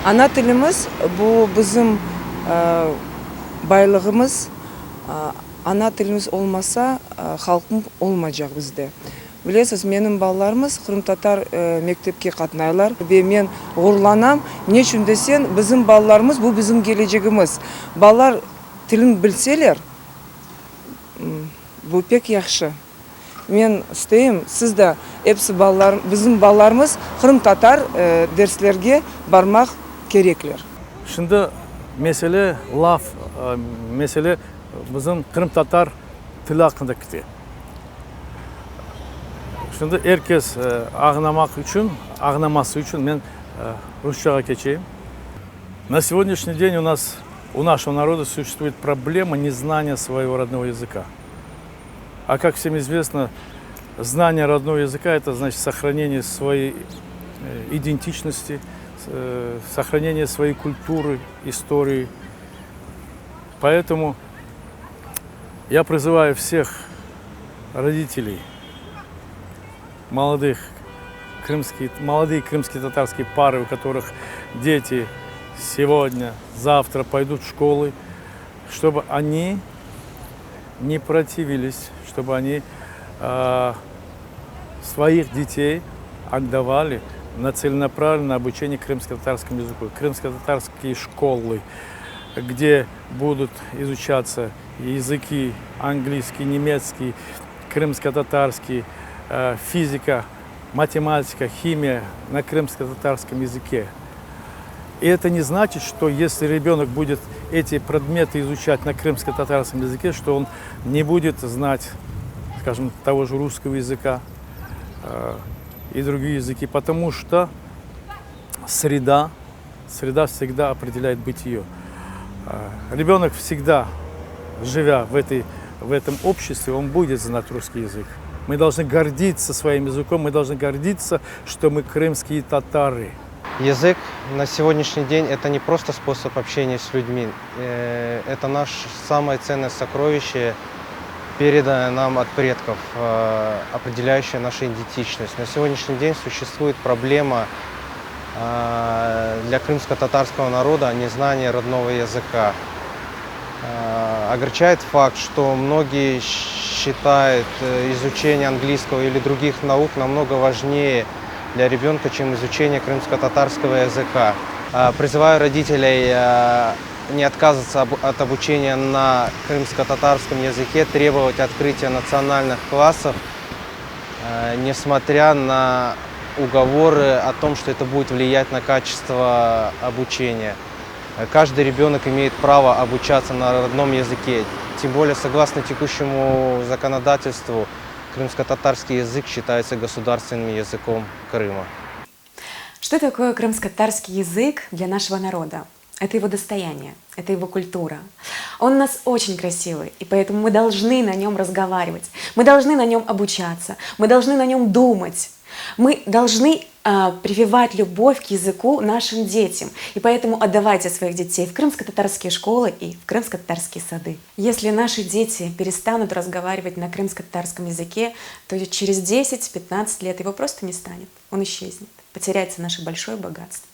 Ана тіліміз бұл біздің байлығымыз. Ана тіліміз олмаса халқым олмайжақ бізде. Білесіз, менің балаларымыз қырым-татар мектепке қатынайлар. Мен ғұрланам, не үшін десен, біздің балаларымыз бұл біздің келешегіміз. Балалар тілін білселер, бұл пек яқшы. Мен істейм, сізді біздің балаларымыз қырым-татар дәріслерге бармақ кереклер. Şimdi mesele laf, mesele bizim Kırım-Tatar tili hakkında gitti. Şimdi herkes ağnaması için ben Rusçaға geçeyim. На сегодняшний день у нашего народа существует проблема незнания своего родного языка. А как всем известно, знание родного языка – это значит сохранение своей идентичности, сохранение своей культуры, истории. Поэтому я призываю всех родителей, молодые крымские татарские пары, у которых дети сегодня, завтра пойдут в школы, чтобы они не противились, чтобы они своих детей отдавали на целенаправленное обучение крымско-татарскому языку. Крымско-татарские школы, где будут изучаться языки английский, немецкий, крымско-татарский, физика, математика, химия на крымско-татарском языке. И это не значит, что если ребенок будет эти предметы изучать на крымско-татарском языке, что он не будет знать, скажем, того же русского языка и другие языки, потому что среда всегда определяет бытие. Ребенок всегда, живя в этом обществе, он будет знать русский язык. Мы должны гордиться своим языком, мы должны гордиться, что мы крымские татары. Язык на сегодняшний день – это не просто способ общения с людьми, это наше самое ценное сокровище, переданное нам от предков, определяющее нашу идентичность. На сегодняшний день существует проблема для крымско-татарского народа незнания родного языка. Огорчает факт, что многие считают изучение английского или других наук намного важнее для ребенка, чем изучение крымско-татарского языка. Призываю родителей не отказываться от обучения на крымско-татарском языке, требовать открытия национальных классов, несмотря на уговоры о том, что это будет влиять на качество обучения. Каждый ребенок имеет право обучаться на родном языке, тем более, согласно текущему законодательству, крымско-татарский язык считается государственным языком Крыма. Что такое крымско-татарский язык для нашего народа? Это его достояние, это его культура. Он у нас очень красивый, и поэтому мы должны на нем разговаривать, мы должны на нем обучаться, мы должны на нем думать. Мы должны прививать любовь к языку нашим детям. И поэтому отдавайте своих детей в крымско-татарские школы и в крымско-татарские сады. Если наши дети перестанут разговаривать на крымско-татарском языке, то через 10-15 лет его просто не станет. Он исчезнет. Потеряется наше большое богатство.